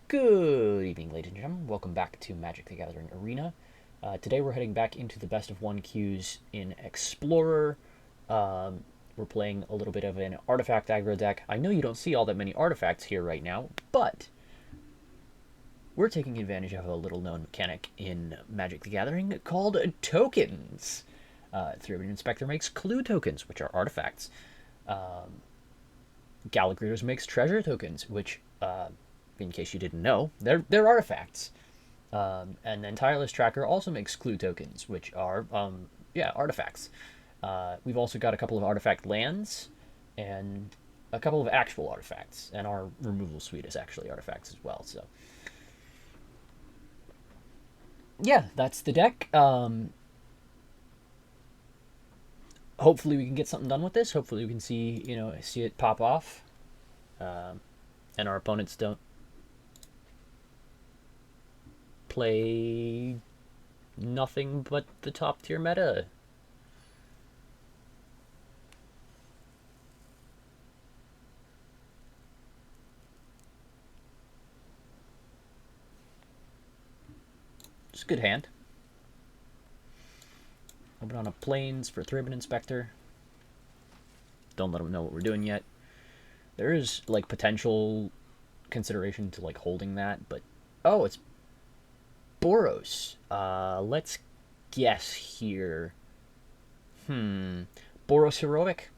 Good evening, ladies and gentlemen. Welcome back to Magic the Gathering Arena. Today we're heading back into the best of one queues in Explorer. We're playing a little bit of an artifact aggro deck. I know you don't see all that many artifacts here right now, but we're taking advantage of a little known mechanic in Magic the Gathering called tokens. Thraben Inspector makes clue tokens, which are artifacts. Gala makes treasure tokens, which in case you didn't know, they're artifacts. And then Tireless Tracker also makes clue tokens, which are artifacts. We've also got a couple of artifact lands and a couple of actual artifacts, and our removal suite is actually artifacts as well. So yeah, that's the deck. Hopefully we can get something done with this. Hopefully we can see it pop off, and our opponents don't play nothing but the top tier meta. It's a good hand. Open on a plains for Thraben Inspector. Don't let them know what we're doing yet. There is like potential consideration to like holding that, but oh, it's Boros. Let's guess here. Boros Heroic?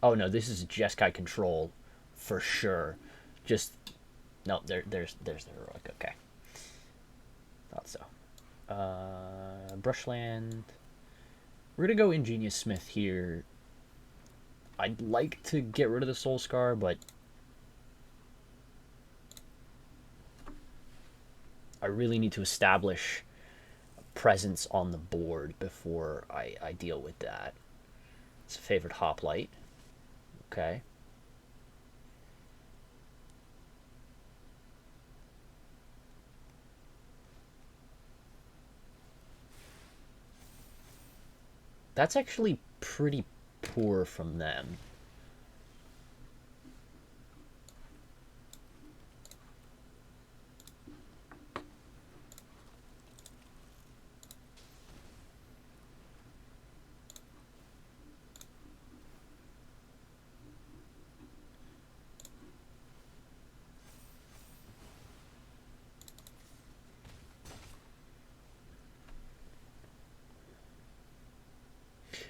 Oh no, this is Jeskai Control for sure. Just no, there's the Heroic. Okay, thought so. Brushland. We're gonna go Ingenious Smith here. I'd like to get rid of the Soul Scar, but I really need to establish a presence on the board before I deal with that. It's a favorite Hoplite. Okay. That's actually pretty poor from them.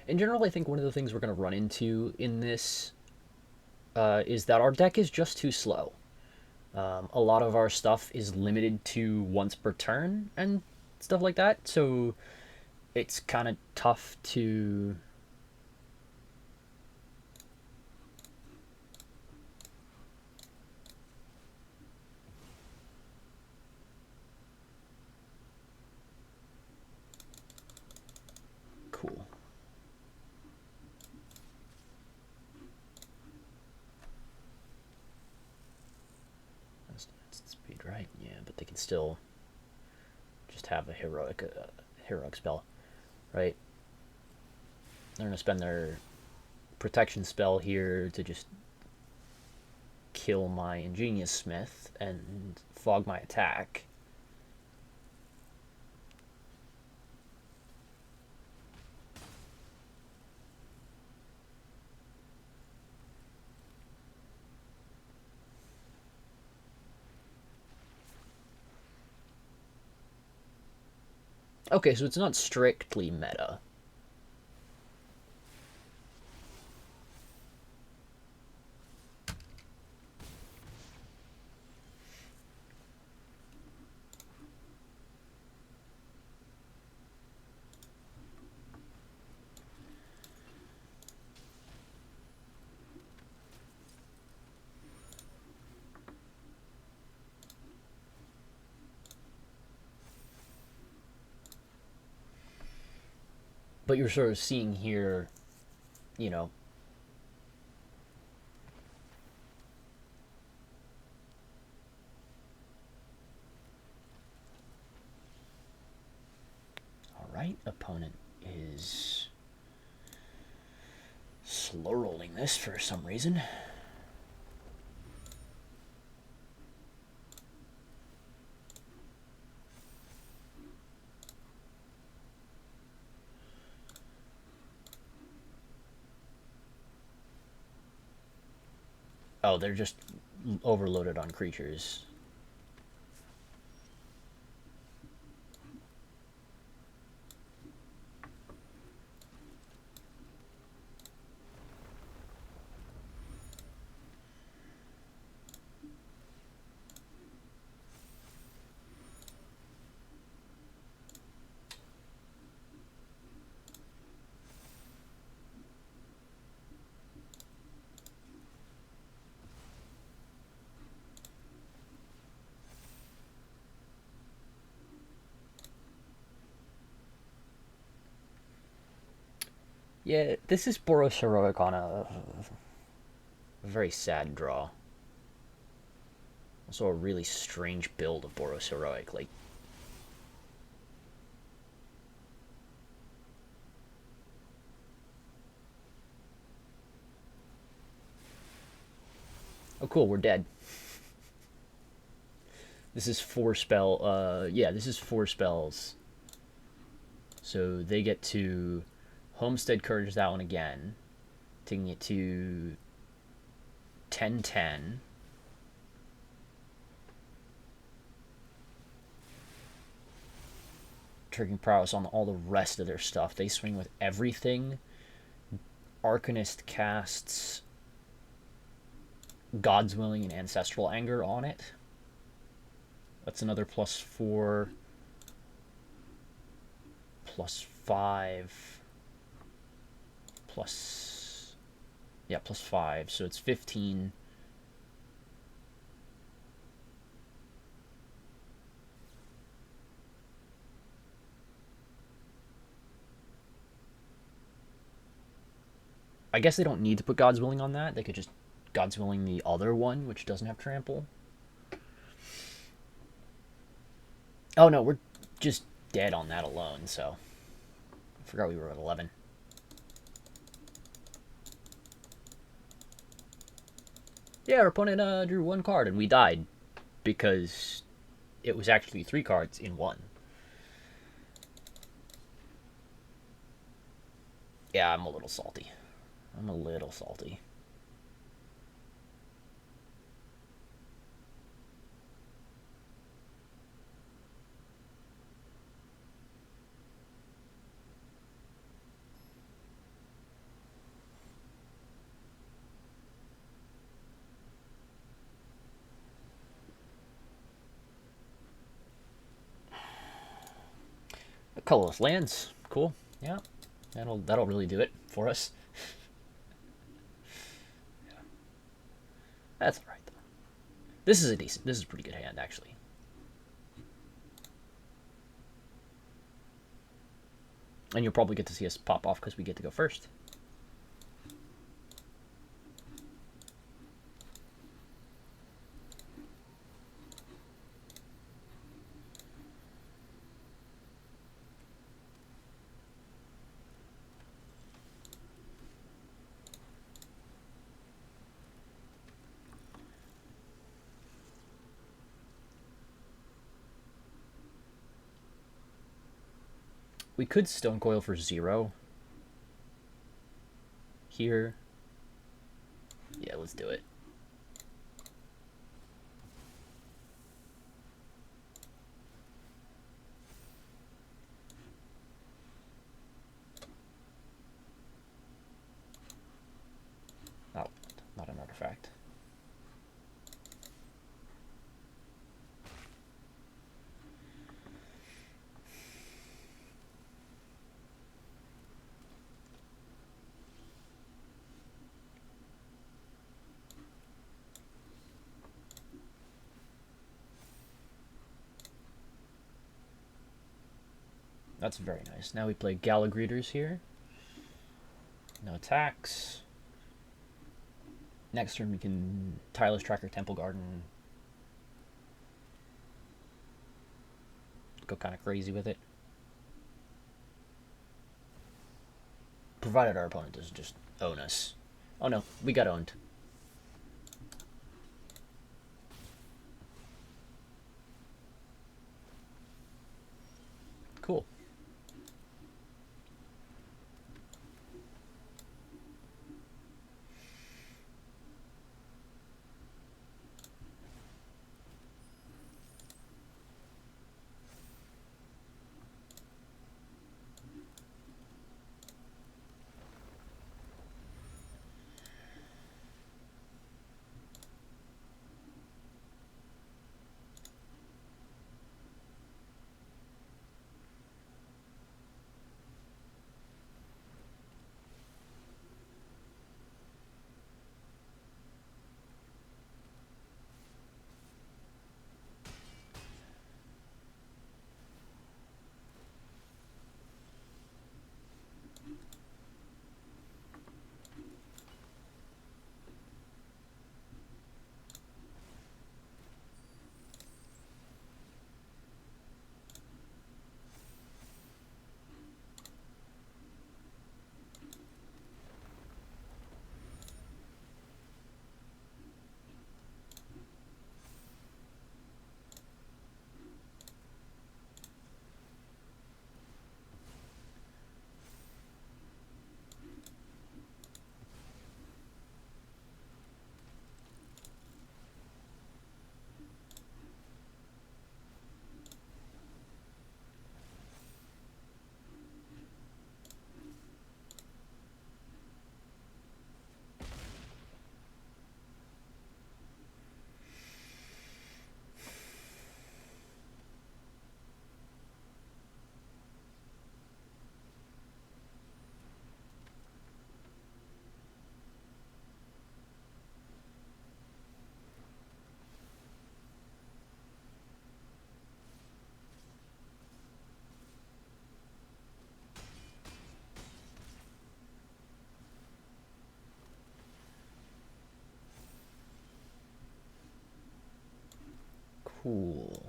In general, I think one of the things we're going to run into in this is that our deck is just too slow. A lot of our stuff is limited to once per turn and stuff like that, so it's kind of tough to cool. That's speed, right? Yeah, but they can still just have a heroic spell, right? They're gonna spend their protection spell here to just kill my Ingenious Smith and fog my attack. Okay, so it's not strictly meta. But you're sort of seeing here, you know, all right, opponent is slow rolling this for some reason. Oh, they're just overloaded on creatures. Yeah, this is Boros Heroic on a very sad draw. Also a really strange build of Boros Heroic. Like, oh cool, we're dead. This is 4 spell, yeah, this is 4 spells. So they get to Homestead Courage that one again, taking it to 10-10. Triggering prowess on all the rest of their stuff. They swing with everything. Arcanist casts God's Willing and Ancestral Anger on it. That's another +4, +5, +5. So it's 15. I guess they don't need to put God's Willing on that. They could just God's Willing the other one, which doesn't have trample. Oh no, we're just dead on that alone, so I forgot we were at 11. Yeah, our opponent drew 1 card and we died because it was actually 3 cards in 1. Yeah, I'm a little salty. I'm a little salty. Colorless lands, cool. Yeah, that'll really do it for us. Yeah. That's all right though. This is a pretty good hand actually. And you'll probably get to see us pop off because we get to go first. We could Stone Coil for 0. Here. Yeah, let's do it. Oh, not an artifact. That's very nice. Now we play Gala Greeters here. No attacks. Next turn we can Tireless Tracker, Temple Garden. Go kind of crazy with it. Provided our opponent doesn't just own us. Oh no, we got owned. Cool. Cool.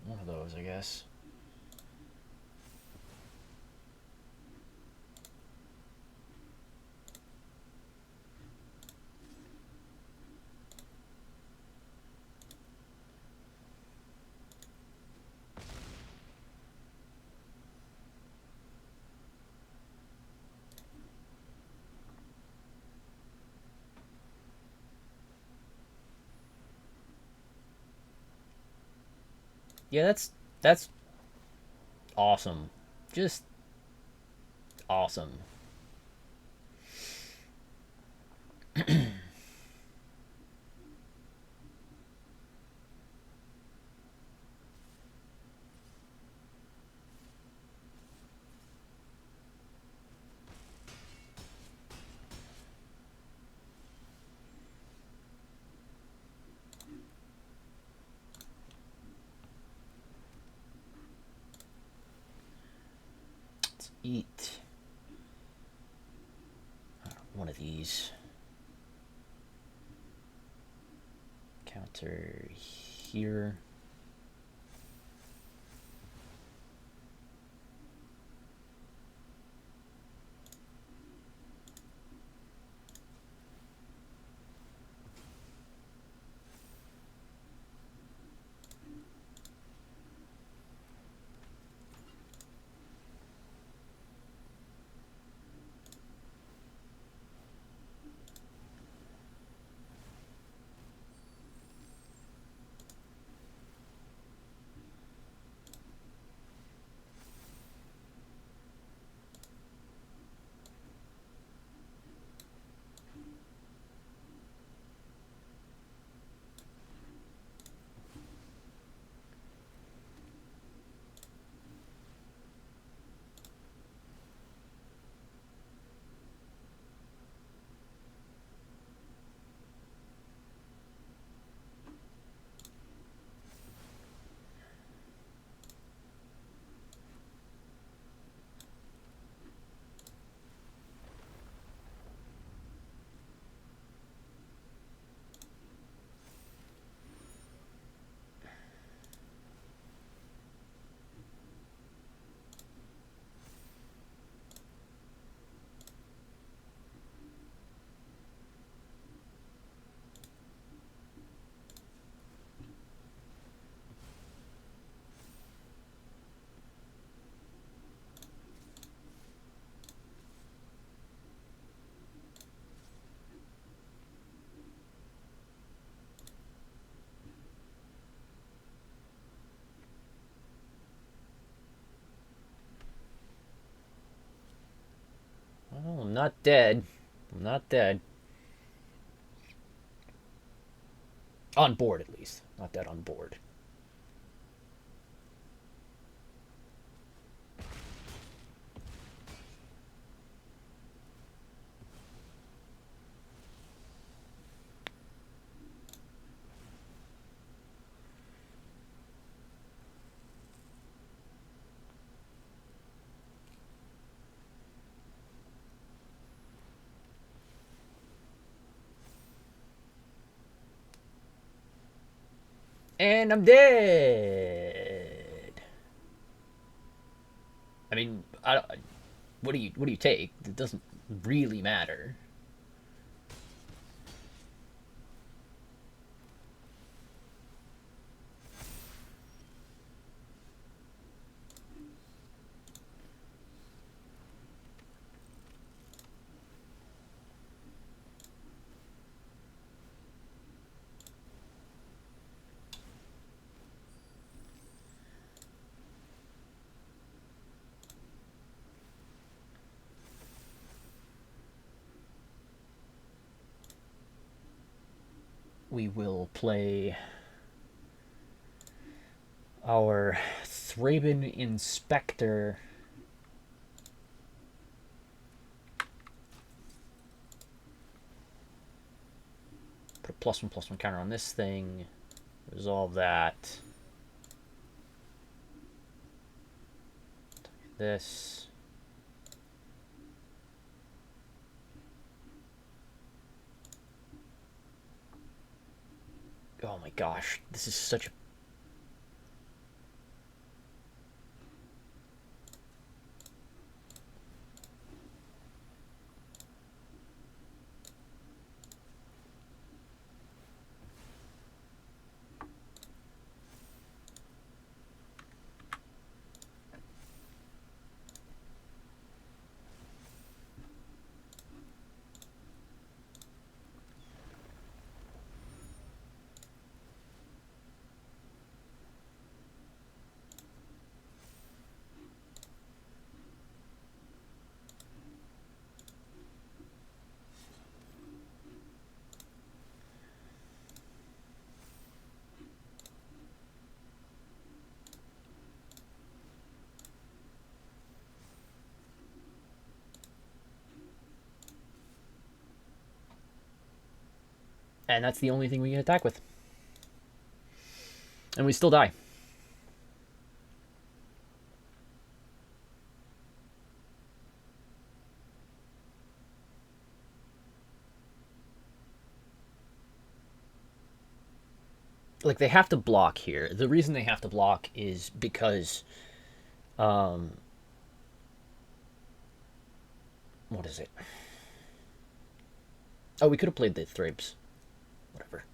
One of those, I guess. Yeah, that's awesome. Just awesome. Let's eat one of these. Counter here. I'm not dead. I'm not dead. On board, at least. Not dead on board. And I'm dead. I mean, what do you take? It doesn't really matter. We will play our Thraben Inspector. Put a +1/+1 counter on this thing. Resolve that. This. Oh my gosh, this is such a... And that's the only thing we can attack with. And we still die. Like, they have to block here. The reason they have to block is because... what is it? Oh, we could have played the Thrabes. Whatever.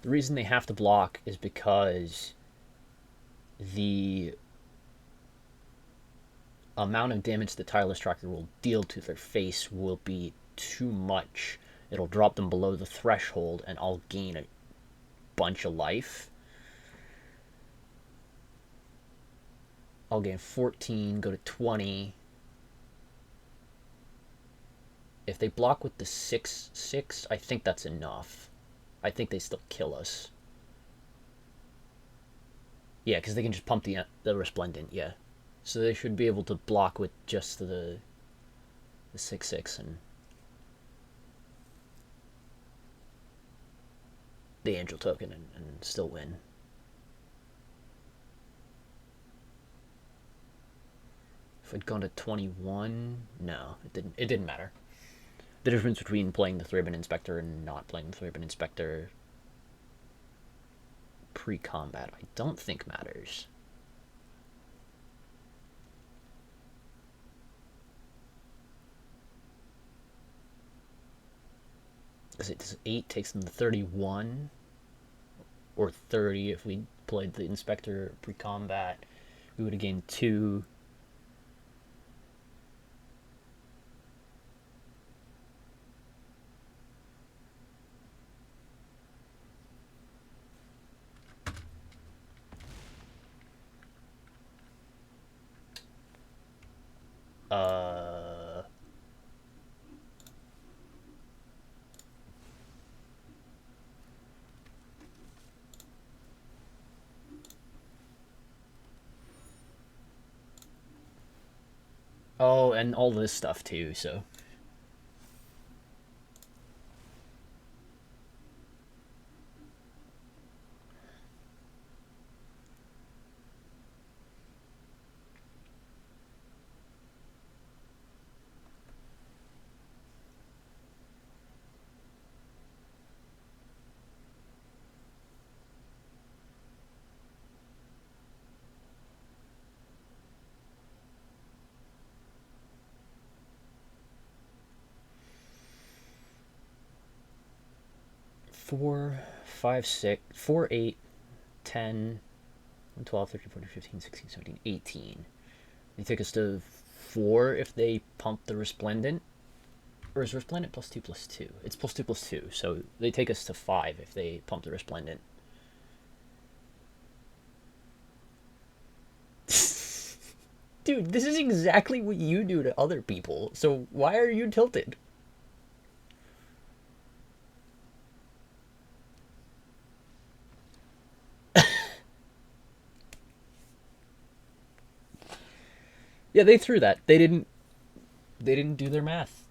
The reason they have to block is because the amount of damage the Tireless Tracker will deal to their face will be too much. It'll drop them below the threshold, and I'll gain a bunch of life. I'll gain 14, go to 20. If they block with the 6/6, I think that's enough. I think they still kill us. Yeah, because they can just pump the Resplendent, yeah. So they should be able to block with just the 6/6 and the Angel Token and still win. If I'd gone to 21, no, it didn't matter. The difference between playing the Thraben Inspector and not playing the Thraben Inspector pre-combat, I don't think matters. Because it does 8 takes them to 31, or 30 if we played the Inspector pre-combat. We would have gained 2. Oh, and all this stuff too, so. 4, 5, 6, 4, 8, 10, 12, 13, 14, 15, 16, 17, 18. They take us to 4 if they pump the Resplendent. Or is Resplendent plus 2 plus 2? It's plus 2 plus 2, so they take us to 5 if they pump the Resplendent. Dude, this is exactly what you do to other people, so why are you tilted? Yeah, they threw that. They didn't do their math.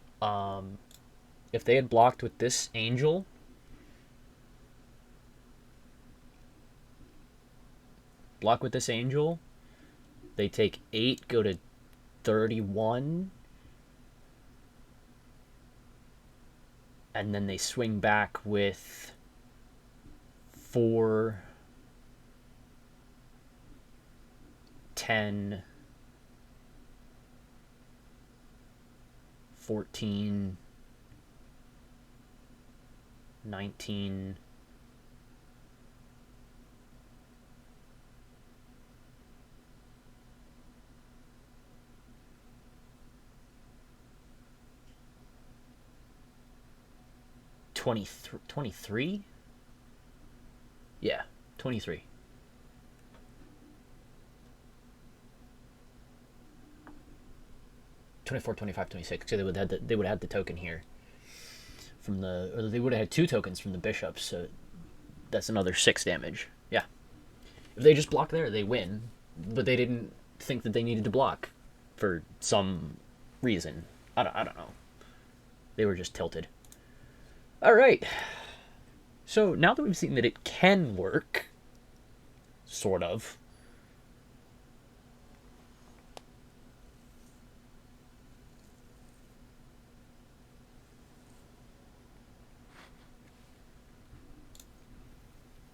If they had blocked with this angel, block with this angel, they take 8, go to 31, and then they swing back with 4, 10, 14, 19, 23? Yeah, 23. 24, 25, 26. So they would have had the token here from the, or they would have had 2 tokens from the bishops. So that's another 6 damage. Yeah. If they just block there, they win. But they didn't think that they needed to block for some reason. I don't know. They were just tilted. All right. So now that we've seen that it can work, sort of.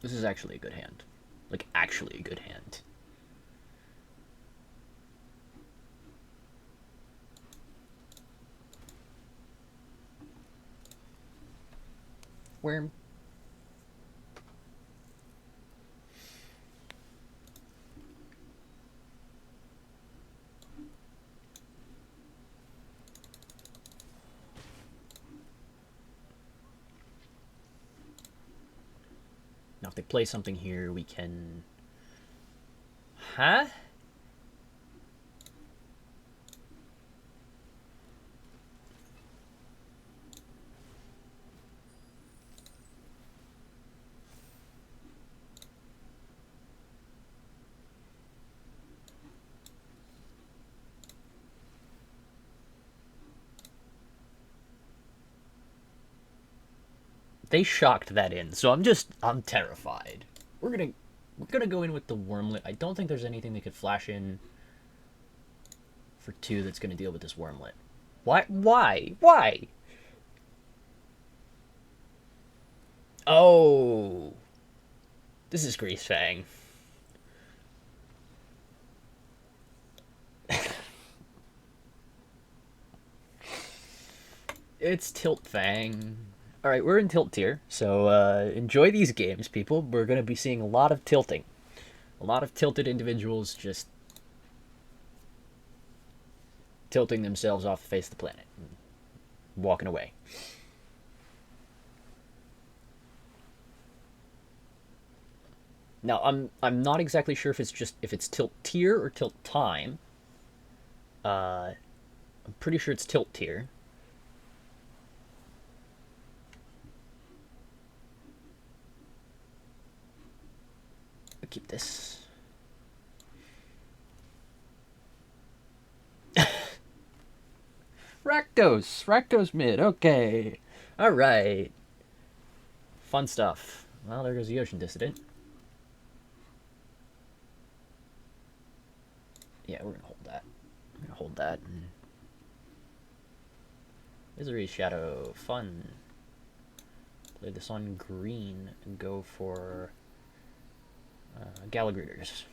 This is actually a good hand. Like, actually a good hand. Worm. Now if they play something here, we can... Huh? They shocked that in, so I'm terrified. We're gonna go in with the Wormlet. I don't think there's anything they could flash in for 2 that's gonna deal with this Wormlet. Why? Why? Why? Oh, this is Greasefang. It's Tiltfang. Alright, we're in tilt tier, so enjoy these games, people. We're going to be seeing a lot of tilting. A lot of tilted individuals just tilting themselves off the face of the planet and walking away. Now, I'm not exactly sure if it's tilt tier or tilt time. I'm pretty sure it's tilt tier. I'll keep this. Rakdos. Rakdos mid. Okay. All right. Fun stuff. Well, there goes the Yotian Dissident. Yeah, we're gonna hold that. I'm gonna hold that. Misery Shadow. Fun. Play this on green and go for Gala Greeters.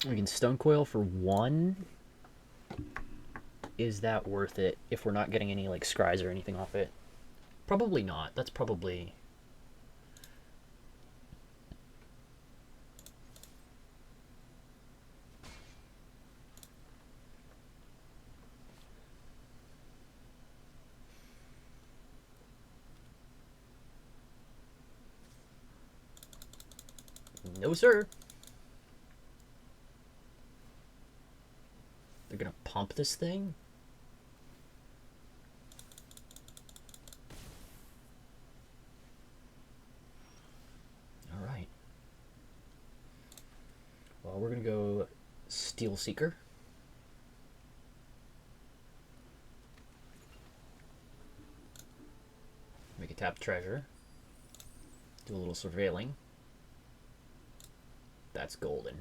We can Stone Coil for 1. Is that worth it if we're not getting any like scries or anything off it? Probably not. That's probably... No, sir. They're gonna pump this thing? Alright. Well, we're gonna go Steel Seeker. Make a tap treasure. Do a little surveilling. That's golden.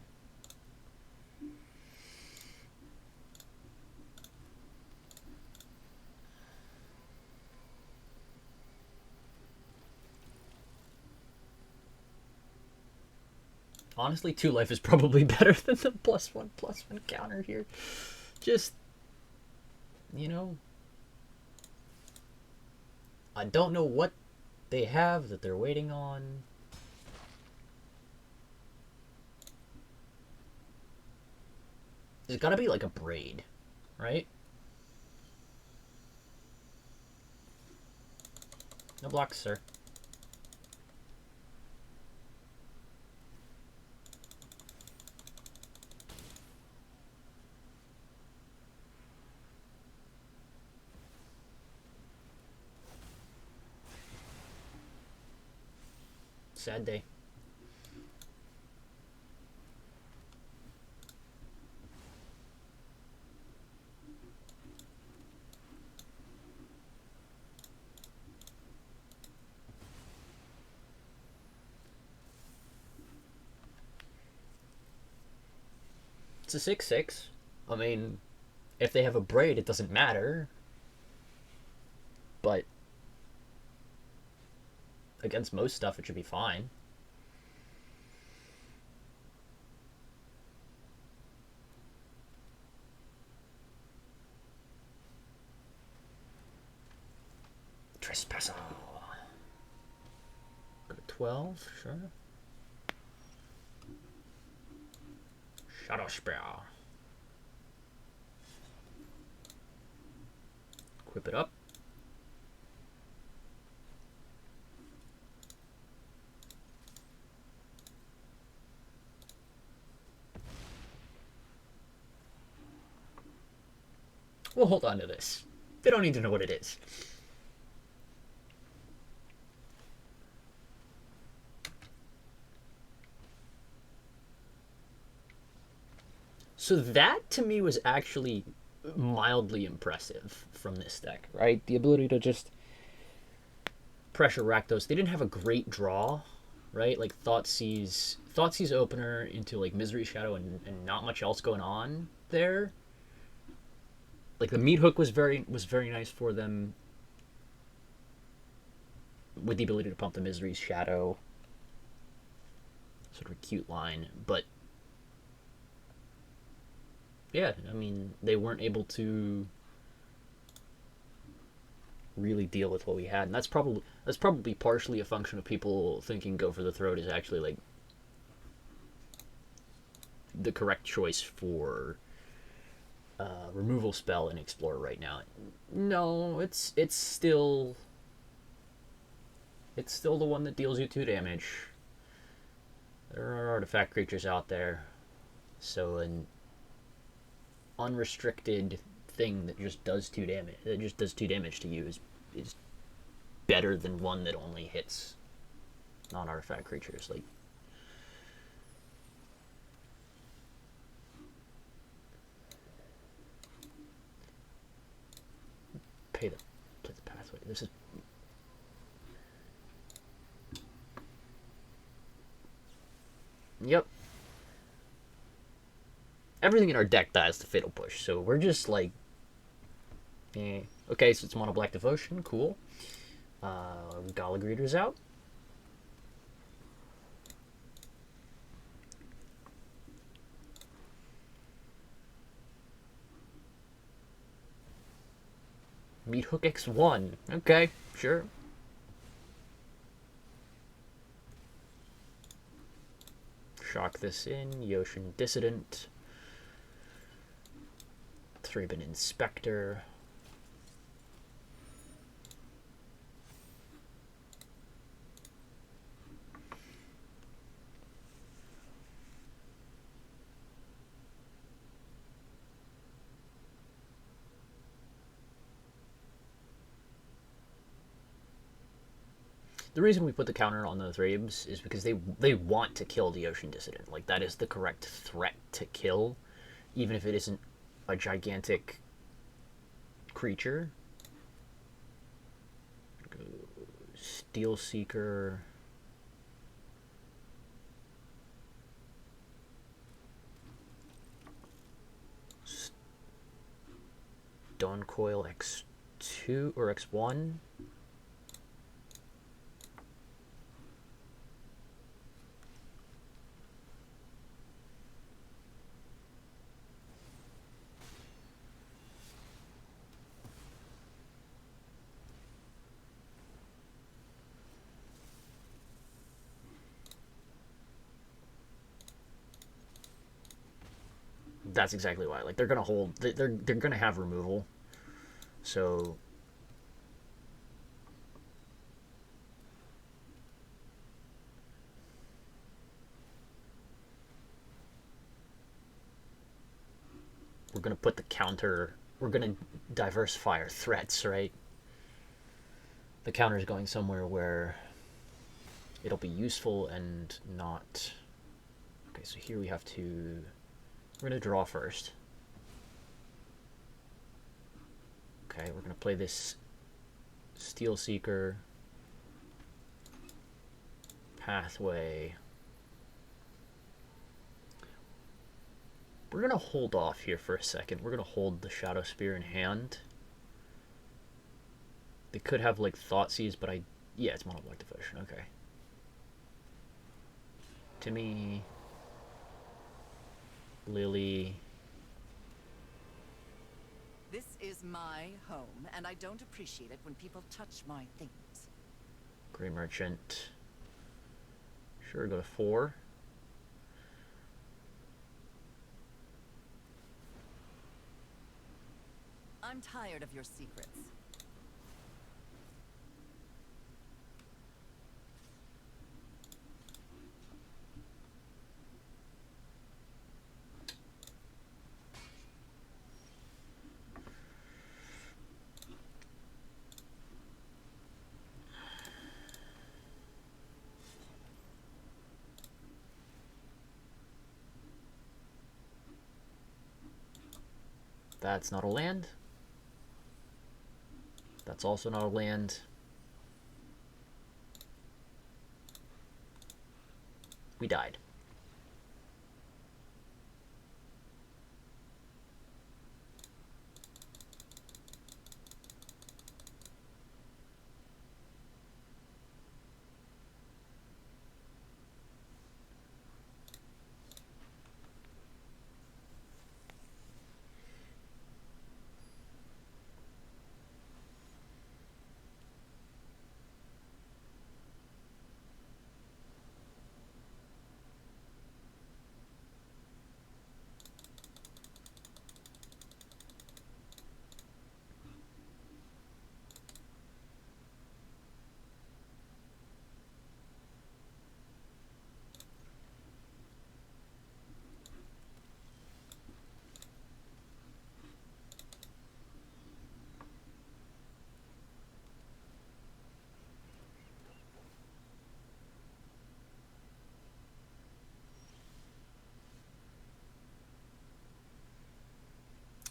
Honestly, 2 life is probably better than the +1/+1 counter here. Just, you know, I don't know what they have that they're waiting on. There's gotta be like a braid, right? No blocks, sir. Sad day. It's a 6/6. I mean, if they have a braid, it doesn't matter. But against most stuff, it should be fine. Trespasser. Go to 12, sure. Shadow Spear. Equip it up. We'll hold on to this. They don't need to know what it is. So that, to me, was actually mildly impressive from this deck, right? The ability to just pressure Rakdos. They didn't have a great draw, right? Like Thoughtseize opener into like Misery Shadow and not much else going on there. Like the meat hook was very nice for them, with the ability to pump the Misery Shadow. Sort of a cute line, but Yeah, I mean, they weren't able to really deal with what we had, and that's probably partially a function of people thinking Go for the Throat is actually like the correct choice for removal spell in Explorer right now. No, it's still the one that deals you 2 damage. There are artifact creatures out there, so an unrestricted thing that just does 2 damage to you is better than one that only hits non-artifact creatures. Like, play the pathway. This is yep. Everything in our deck dies to Fatal Push, so we're just like, eh. Okay, so it's Mono Black Devotion, cool. Gala Greeter's out. Meat Hook X1. Okay, sure. Shock this in. Yotian Dissident. Thraben Inspector. The reason we put the counter on the Thrabes is because they want to kill the Yotian Dissident. Like, that is the correct threat to kill, even if it isn't a gigantic creature. Steel Seeker. Stone Coil X2 or X1. That's exactly why. Like, they're gonna hold. They're gonna have removal. So we're gonna put the counter. We're gonna diversify our threats, right? The counter is going somewhere where it'll be useful and not. Okay, so here we have to. We're gonna draw first. Okay, we're gonna play this Steel Seeker, Pathway. We're gonna hold off here for a second. We're gonna hold the Shadow Spear in hand. They could have like Thoughtseize, but yeah, it's Mono Black Devotion. Okay. Timmy, Lily. This is my home, and I don't appreciate it when people touch my things. Grey Merchant. Sure, go to 4. I'm tired of your secrets. That's not a land. That's also not a land. We died.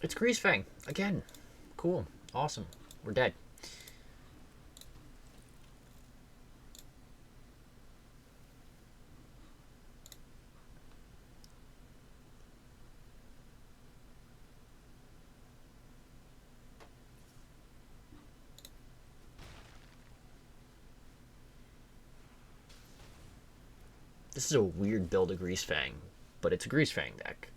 It's Greasefang. Again. Cool. Awesome. We're dead. This is a weird build of Greasefang, but it's a Greasefang deck.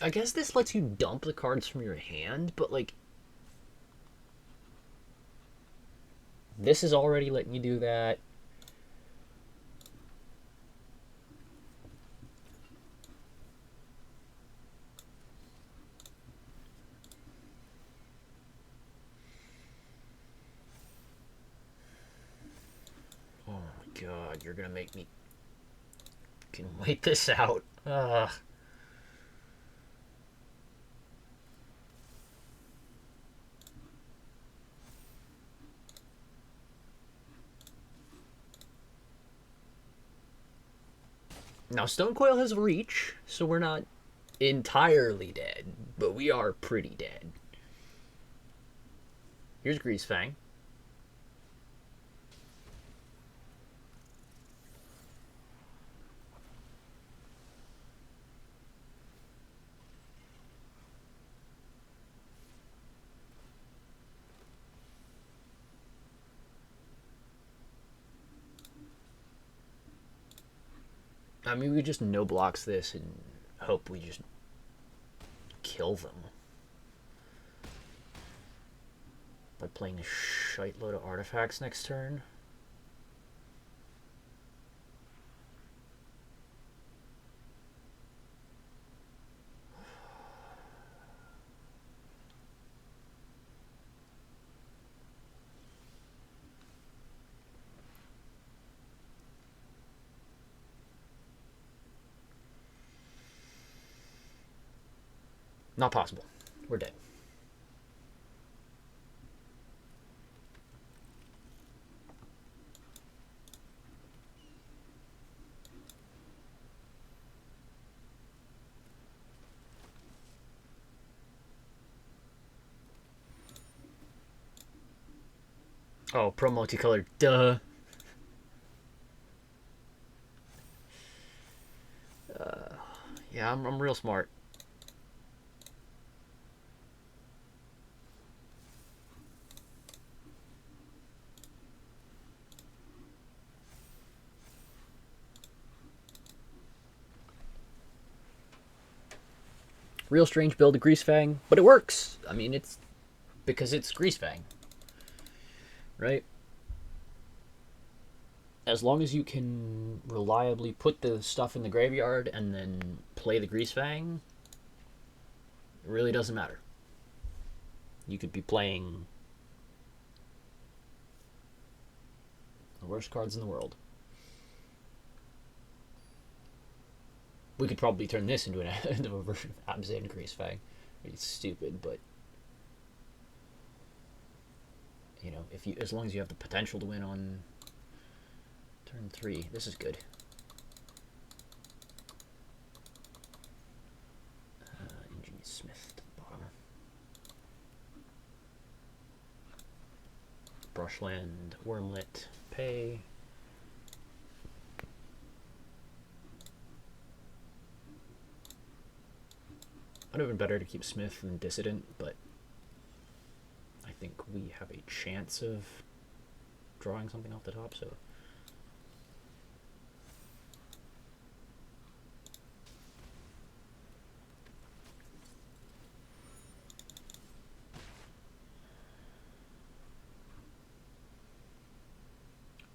I guess this lets you dump the cards from your hand, but like this is already letting you do that. Oh my god, you're gonna make me can wait this out. Ugh. Now, Stonecoil has reach, so we're not entirely dead, but we are pretty dead. Here's Greasefang. I mean, we just no blocks this and hope we just kill them by playing a shite load of artifacts next turn. Not possible. We're dead. Oh, pro multicolor, duh. Yeah, I'm real smart. Real strange build of Greasefang, but it works. I mean, it's because it's Greasefang, right? As long as you can reliably put the stuff in the graveyard and then play the Greasefang, it really doesn't matter. You could be playing the worst cards in the world. We could probably turn this into a version of Abzan Greasefang. It's stupid, but you know, if you as long as you have the potential to win on turn 3, this is good. Ingenious Smith to the bottom. Brushland, Wormlet, pay. Would have been better to keep Smith than Dissident, but I think we have a chance of drawing something off the top, so.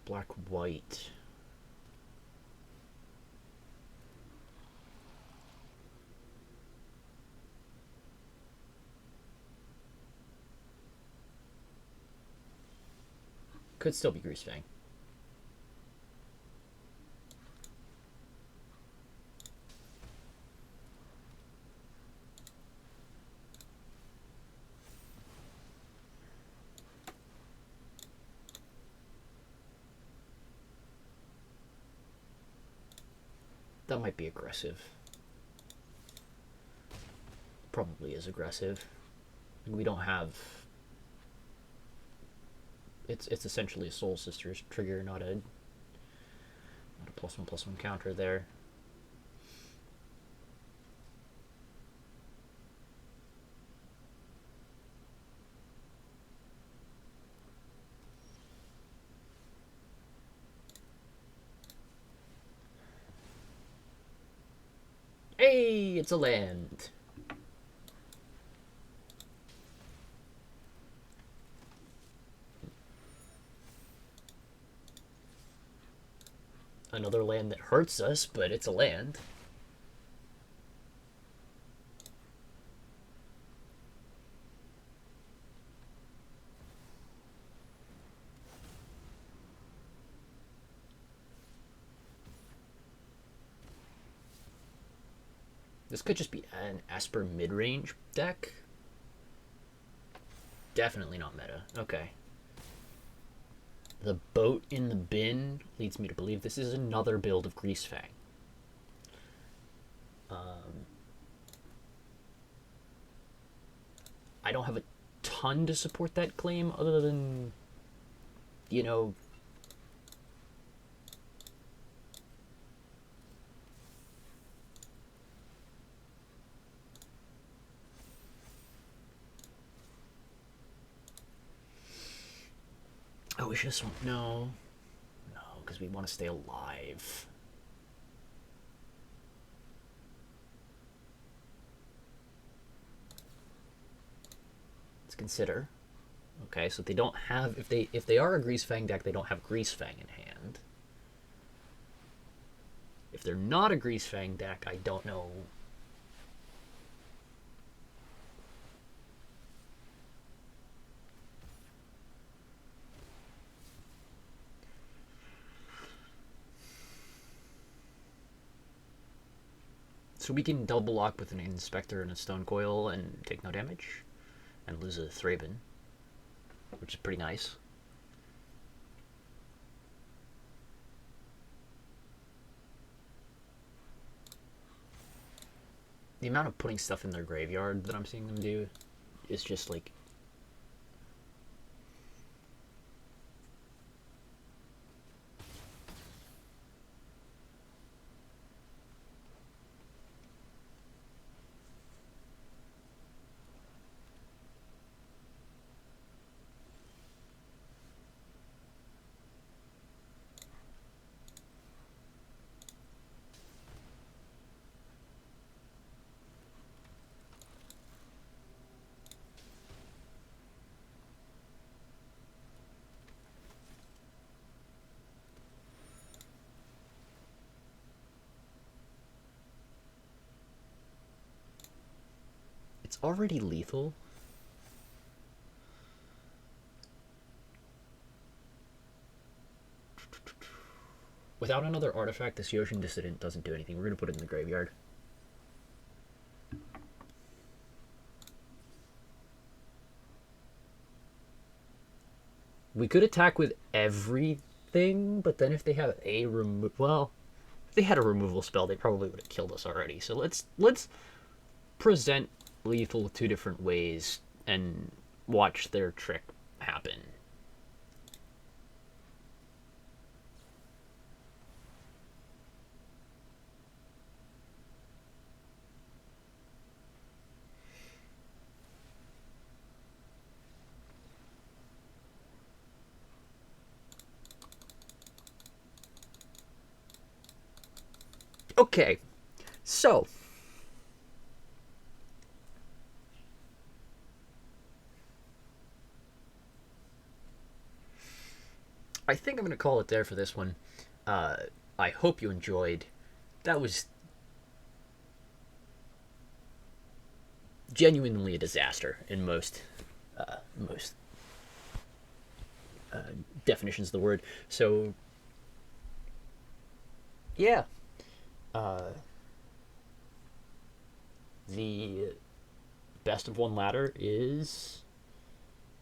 Black, white. Could still be Greasefang. That might be aggressive. Probably is aggressive. We don't have... It's essentially a Soul Sisters trigger, not a +1/+1 counter there. Hey, it's a land. Another land that hurts us, but it's a land. This could just be an Esper mid-range deck. Definitely not meta. Okay. The boat in the bin leads me to believe this is another build of Greasefang. I don't have a ton to support that claim other than, you know, oh, we just no, because we want to stay alive. Let's consider. Okay, so they don't have if they are a Greasefang deck, they don't have Greasefang in hand. If they're not a Greasefang deck, I don't know. So we can double lock with an Inspector and a Stone Coil and take no damage, and lose a Thraben, which is pretty nice. The amount of putting stuff in their graveyard that I'm seeing them do is just like... It's already lethal. Without another artifact, this Yotian Dissident doesn't do anything. We're going to put it in the graveyard. We could attack with everything, but then if they have a well, if they had a removal spell, they probably would have killed us already. So let's present lethal two different ways and watch their trick happen. Okay, so I think I'm going to call it there for this one. I hope you enjoyed. That was genuinely a disaster in most definitions of the word. So, yeah. The best of one ladder is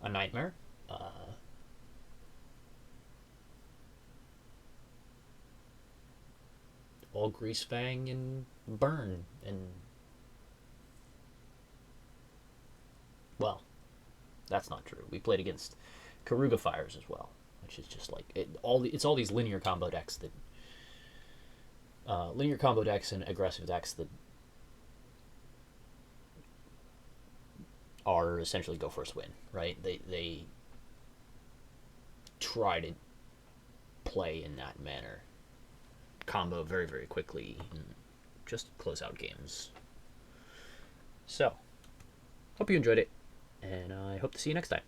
a nightmare. all Grease Fang and Burn, and well, that's not true. We played against Karuga Fires as well, which is just like it's all these linear combo decks that and aggressive decks that are essentially go first win, right? They try to play in that manner, combo very, very quickly, and just close out games. So, hope you enjoyed it, and I hope to see you next time.